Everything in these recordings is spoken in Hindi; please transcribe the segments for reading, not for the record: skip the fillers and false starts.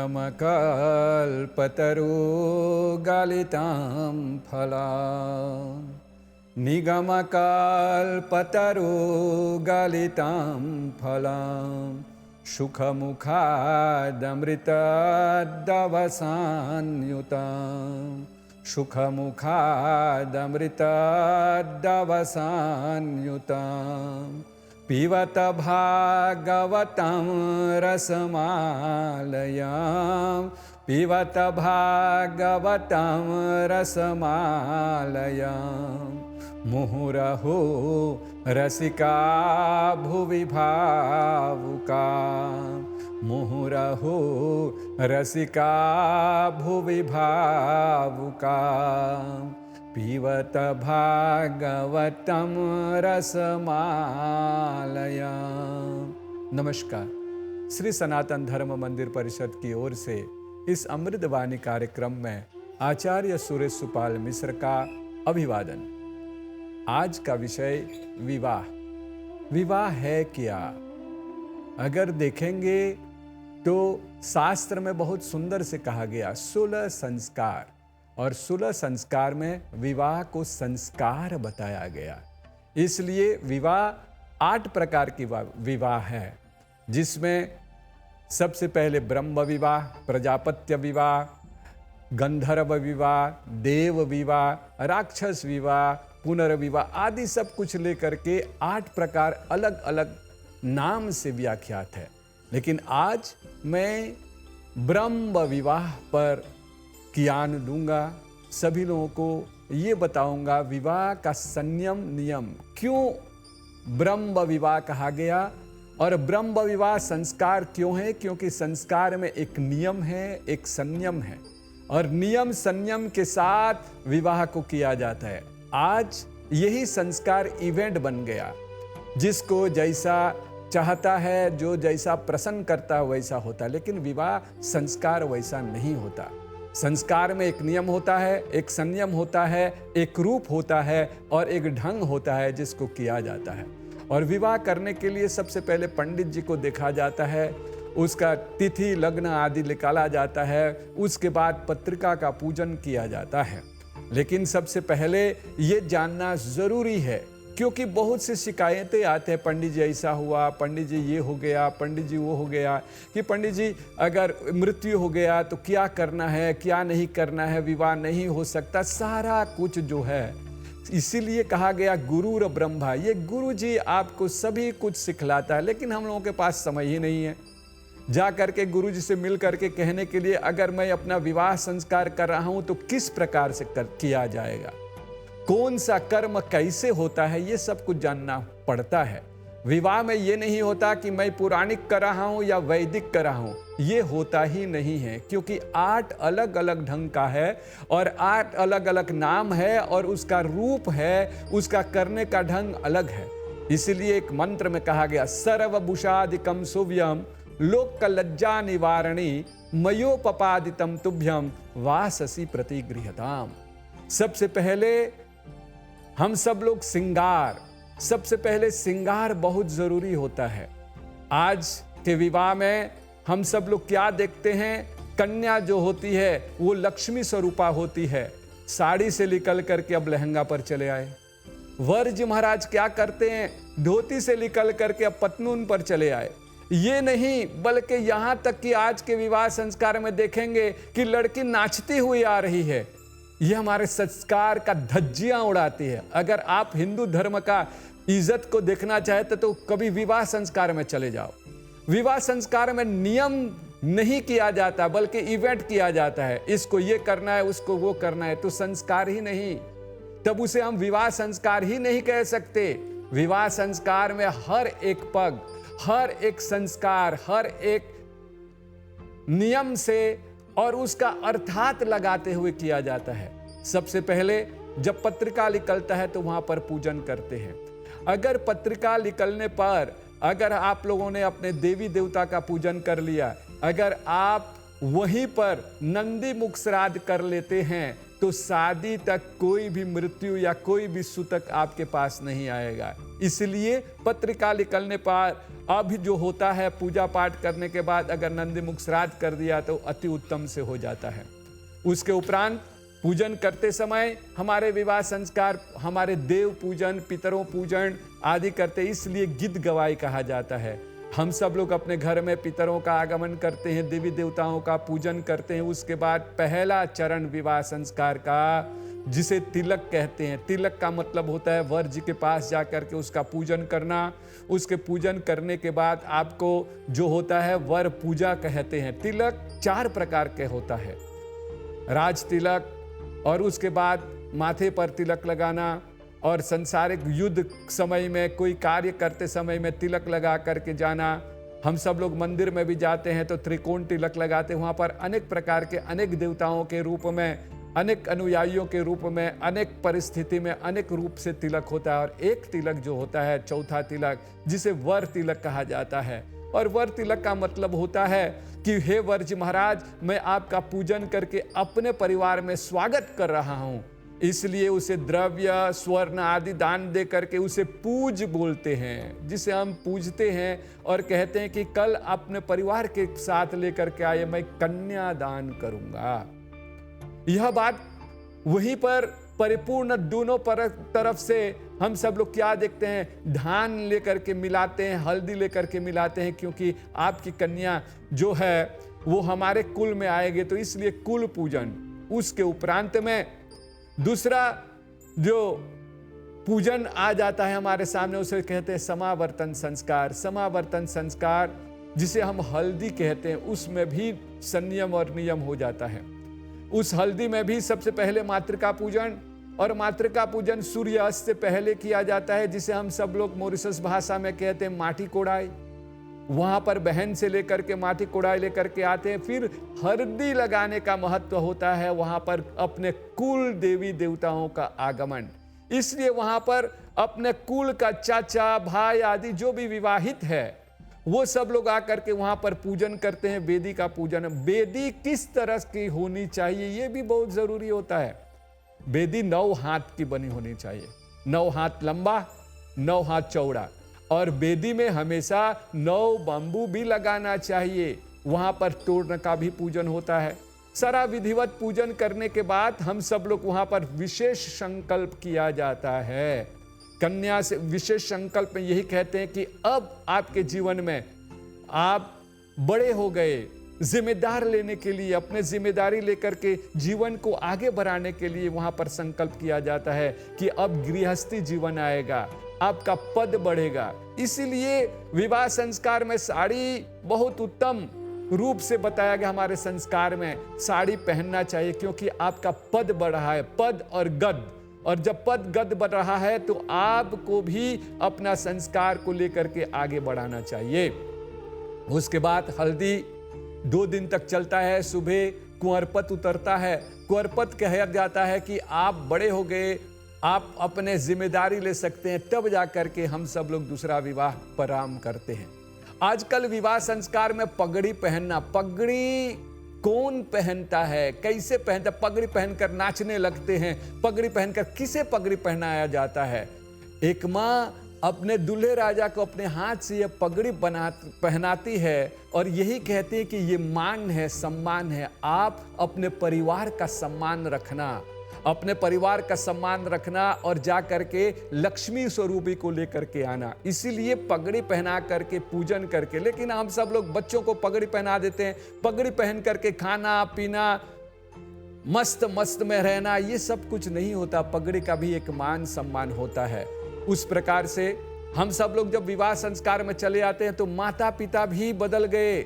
निगमकल्पतरुगलितं फलम् निगमकल्पतरुगलितं फलम् सुखमुखादमृतद्दवसान्युतं सुखमुखादमृतद्दवसान्युतं पिबत भागवतं रसमालयं पिबत भागवतं रसमालयं मुहुरहो रसिका भुवि भावुका मुहुरहो रसिका भुवि भावुका पिबत भागवतं रसमालयम्। नमस्कार। श्री सनातन धर्म मंदिर परिषद की ओर से इस अमृतवाणी कार्यक्रम में आचार्य सुरेश सुपाल मिश्र का अभिवादन। आज का विषय विवाह। विवाह है क्या? अगर देखेंगे तो शास्त्र में बहुत सुंदर से कहा गया 16 संस्कार, और 16 संस्कार में विवाह को संस्कार बताया गया। इसलिए विवाह 8 प्रकार की विवाह है, जिसमें सबसे पहले ब्रह्म विवाह, प्रजापत्य विवाह, गंधर्व विवाह, देव विवाह, राक्षस विवाह, पुनर्विवाह आदि सब कुछ लेकर के 8 प्रकार अलग अलग नाम से व्याख्यात है। लेकिन आज मैं ब्रह्म विवाह पर ज्ञान दूंगा। सभी लोगों को ये बताऊंगा विवाह का संयम नियम, क्यों ब्रह्म विवाह कहा गया और ब्रह्म विवाह संस्कार क्यों है। क्योंकि संस्कार में एक नियम है, एक संयम है, और नियम संयम के साथ विवाह को किया जाता है। आज यही संस्कार इवेंट बन गया, जिसको जैसा चाहता है, जो जैसा प्रसन्न करता है वैसा होता है। लेकिन विवाह संस्कार वैसा नहीं होता। संस्कार में एक नियम होता है, एक संयम होता है, एक रूप होता है और एक ढंग होता है जिसको किया जाता है। और विवाह करने के लिए सबसे पहले पंडित जी को देखा जाता है, उसका तिथि लग्न आदि निकाला जाता है, उसके बाद पत्रिका का पूजन किया जाता है। लेकिन सबसे पहले ये जानना जरूरी है, क्योंकि बहुत सी शिकायतें आते हैं, पंडित जी ऐसा हुआ, पंडित जी ये हो गया, पंडित जी वो हो गया, कि पंडित जी अगर मृत्यु हो गया तो क्या करना है, क्या नहीं करना है, विवाह नहीं हो सकता, सारा कुछ जो है। इसीलिए कहा गया गुरुर ब्रह्मा, ये गुरु जी आपको सभी कुछ सिखलाता है। लेकिन हम लोगों के पास समय ही नहीं है जा करके गुरु जी से मिल करके कहने के लिए, अगर मैं अपना विवाह संस्कार कर रहा हूं तो किस प्रकार से किया जाएगा, कौन सा कर्म कैसे होता है, ये सब कुछ जानना पड़ता है। विवाह में ये नहीं होता कि मैं पौराणिक कर रहा हूं या वैदिक कर रहा हूं, ये होता ही नहीं है। क्योंकि 8 अलग अलग ढंग का है और 8 अलग अलग नाम है और उसका रूप है, उसका करने का ढंग अलग है। इसलिए एक मंत्र में कहा गया सर्वभूषादिकम सुव्यम लोक लज्जा निवारणी मयोपपादितम तुभ्यम वाससी प्रतिगृहताम। सबसे पहले हम सब लोग सबसे पहले श्रृंगार बहुत जरूरी होता है। आज के विवाह में हम सब लोग क्या देखते हैं, कन्या जो होती है वो लक्ष्मी स्वरूपा होती है, साड़ी से निकल करके अब लहंगा पर चले आए। वर जी महाराज क्या करते हैं, धोती से निकल करके अब पतलून पर चले आए। ये नहीं, बल्कि यहां तक कि आज के विवाह संस्कार में देखेंगे कि लड़की नाचती हुई आ रही है। ये हमारे संस्कार का धज्जियां उड़ाती है। अगर आप हिंदू धर्म का इज्जत को देखना चाहते तो कभी विवाह संस्कार में चले जाओ। विवाह संस्कार में नियम नहीं किया जाता, बल्कि इवेंट किया जाता है, इसको ये करना है, उसको वो करना है, तो संस्कार ही नहीं, तब उसे हम विवाह संस्कार ही नहीं कह सकते। विवाह संस्कार में हर एक पग, हर एक संस्कार, हर एक नियम से और उसका अर्थात लगाते हुए किया जाता है। सबसे पहले जब पत्रिका निकलता है तो वहां पर पूजन करते हैं। अगर पत्रिका निकलने पर अगर आप लोगों ने अपने देवी देवता का पूजन कर लिया, अगर आप वहीं पर नंदी मुख श्राद्ध कर लेते हैं, तो शादी तक कोई भी मृत्यु या कोई भी सूतक आपके पास नहीं आएगा। इसलिए पत्रिका निकलने पर अब जो होता है पूजा पाठ करने के बाद अगर नंदीमुख श्राद्ध कर दिया तो अति उत्तम से हो जाता है। उसके उपरांत पूजन करते समय हमारे विवाह संस्कार, हमारे देव पूजन, पितरों पूजन आदि करते, इसलिए गीत गवाई कहा जाता है। हम सब लोग अपने घर में पितरों का आगमन करते हैं, देवी देवताओं का पूजन करते हैं। उसके बाद पहला चरण विवाह संस्कार का, जिसे तिलक कहते हैं। तिलक का मतलब होता है वर जी के पास जाकर के उसका पूजन करना। उसके पूजन करने के बाद आपको जो होता है वर पूजा कहते हैं। तिलक 4 प्रकार के होता है, राज तिलक, और उसके बाद माथे पर तिलक लगाना, और संसारिक युद्ध समय में कोई कार्य करते समय में तिलक लगा करके जाना। हम सब लोग मंदिर में भी जाते हैं तो त्रिकोण तिलक लगाते हैं। वहाँ पर अनेक प्रकार के, अनेक देवताओं के रूप में, अनेक अनुयायियों के रूप में, अनेक परिस्थिति में, अनेक रूप से तिलक होता है। और एक तिलक जो होता है, चौथा तिलक, जिसे वर तिलक कहा जाता है। और वर तिलक का मतलब होता है कि हे वर जी महाराज, मैं आपका पूजन करके अपने परिवार में स्वागत कर रहा हूँ, इसलिए उसे द्रव्य, स्वर्ण आदि दान दे करके उसे पूज बोलते हैं, जिसे हम पूजते हैं और कहते हैं कि कल अपने परिवार के साथ लेकर के आए, मैं कन्या दान करूंगा। यह बात वहीं पर परिपूर्ण दोनों तरफ से हम सब लोग क्या देखते हैं, धान लेकर के मिलाते हैं, हल्दी लेकर के मिलाते हैं, क्योंकि आपकी कन्या जो है वो हमारे कुल में आएगी, तो इसलिए कुल पूजन। उसके उपरांत में दूसरा जो पूजन आ जाता है हमारे सामने, उसे कहते हैं समावर्तन संस्कार। समावर्तन संस्कार जिसे हम हल्दी कहते हैं, उसमें भी संयम और नियम हो जाता है। उस हल्दी में भी सबसे पहले मातृका पूजन, और मातृका पूजन सूर्य अस्त से पहले किया जाता है, जिसे हम सब लोग मॉरिशस भाषा में कहते हैं माटी कोड़ाई। वहां पर बहन से लेकर के माटी कोड़ाई लेकर के आते हैं। फिर हल्दी लगाने का महत्व होता है, वहां पर अपने कुल देवी देवताओं का आगमन। इसलिए वहां पर अपने कुल का चाचा, भाई आदि जो भी विवाहित है, वो सब लोग आकर के वहां पर पूजन करते हैं। वेदी का पूजन, वेदी किस तरह की होनी चाहिए ये भी बहुत जरूरी होता है। वेदी 9 हाथ की बनी होनी चाहिए, 9 हाथ लंबा, 9 हाथ चौड़ा, और वेदी में हमेशा 9 बंबू भी लगाना चाहिए। वहां पर तोरण का भी पूजन होता है। सारा विधिवत पूजन करने के बाद हम सब लोग वहां पर विशेष संकल्प किया जाता है। कन्या से विशेष संकल्प में यही कहते हैं कि अब आपके जीवन में आप बड़े हो गए, जिम्मेदार लेने के लिए, अपने जिम्मेदारी लेकर के जीवन को आगे बढ़ाने के लिए वहां पर संकल्प किया जाता है कि अब गृहस्थी जीवन आएगा, आपका पद बढ़ेगा। इसीलिए विवाह संस्कार में साड़ी बहुत उत्तम रूप से बताया गया। हमारे संस्कार में साड़ी पहनना चाहिए, क्योंकि आपका पद बढ़ रहा है, पद और गद। और जब पद गद बढ़ रहा है तो आपको भी अपना संस्कार को लेकर के आगे बढ़ाना चाहिए। उसके बाद हल्दी 2 दिन तक चलता है। सुबह कुंवरपत उतरता है। कुंवरपत कहा जाता है कि आप बड़े हो गए, आप अपने जिम्मेदारी ले सकते हैं, तब जाकर के हम सब लोग दूसरा विवाह प्रारंभ करते हैं। आजकल विवाह संस्कार में पगड़ी पहनना, पगड़ी कौन पहनता है, कैसे पहनता? पगड़ी पहनकर नाचने लगते हैं। पगड़ी पहनकर किसे पगड़ी पहनाया जाता है? एक माँ अपने दूल्हे राजा को अपने हाथ से यह पगड़ी पहनाती है और यही कहती है कि ये मान है, सम्मान है। आप अपने परिवार का सम्मान रखना, अपने परिवार का सम्मान रखना और जा करके लक्ष्मी स्वरूपी को लेकर के आना। इसीलिए पगड़ी पहना करके पूजन करके, लेकिन हम सब लोग बच्चों को पगड़ी पहना देते हैं। पगड़ी पहन करके खाना पीना, मस्त मस्त में रहना, ये सब कुछ नहीं होता। पगड़ी का भी एक मान सम्मान होता है। उस प्रकार से हम सब लोग जब विवाह संस्कार में चले आते हैं तो माता पिता भी बदल गए।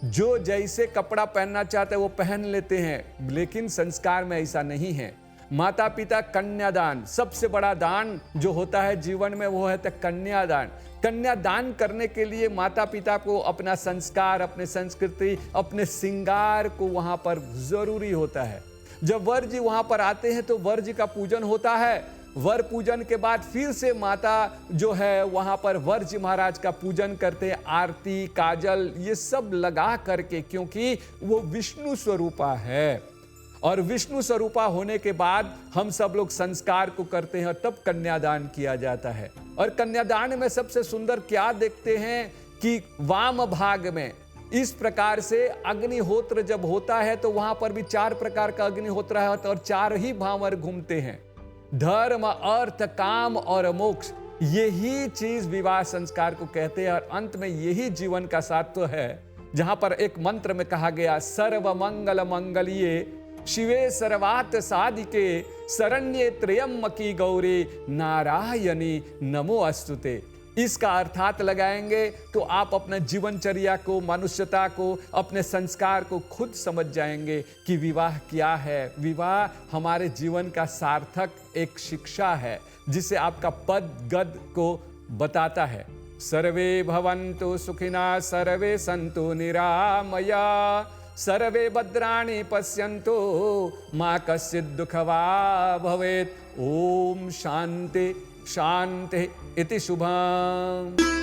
जो जैसे कपड़ा पहनना चाहते हैं वो पहन लेते हैं, लेकिन संस्कार में ऐसा नहीं है। माता पिता कन्यादान, सबसे बड़ा दान जो होता है जीवन में वो है कन्यादान। कन्यादान करने के लिए माता पिता को अपना संस्कार, अपने संस्कृति, अपने श्रृंगार को वहां पर जरूरी होता है। जब वर जी वहां पर आते हैं तो वर जी का पूजन होता है। वर पूजन के बाद फिर से माता जो है वहां पर वर जी महाराज का पूजन करते हैं। आरती, काजल ये सब लगा करके, क्योंकि वो विष्णु स्वरूपा है। और विष्णु स्वरूपा होने के बाद हम सब लोग संस्कार को करते हैं, तब कन्यादान किया जाता है। और कन्यादान में सबसे सुंदर क्या देखते हैं कि वाम भाग में इस प्रकार से अग्निहोत्र जब होता है तो वहां पर भी 4 प्रकार का अग्निहोत्र है और 4 ही भावर घूमते हैं, धर्म, अर्थ, काम और मोक्ष। यही चीज विवाह संस्कार को कहते हैं और अंत में यही जीवन का सात्व है, जहां पर एक मंत्र में कहा गया, सर्व मंगल मंगलिये शिवे सर्वार्थ साधिके शरण्ये त्र्यंबकी गौरी नारायणी नमो अस्तुते। इसका अर्थात लगाएंगे तो आप अपने जीवनचर्या को, मनुष्यता को, अपने संस्कार को खुद समझ जाएंगे कि विवाह क्या है। विवाह हमारे जीवन का सार्थक एक शिक्षा है, जिसे आपका पद गद को बताता है। सर्वे भवन्तु सुखिना सर्वे सन्तु निरामया सर्वे भद्राणि पश्यन्तु मा कश्चित् दुःखभाग् भवेत्। ओम शांति शांति इति शुभम्।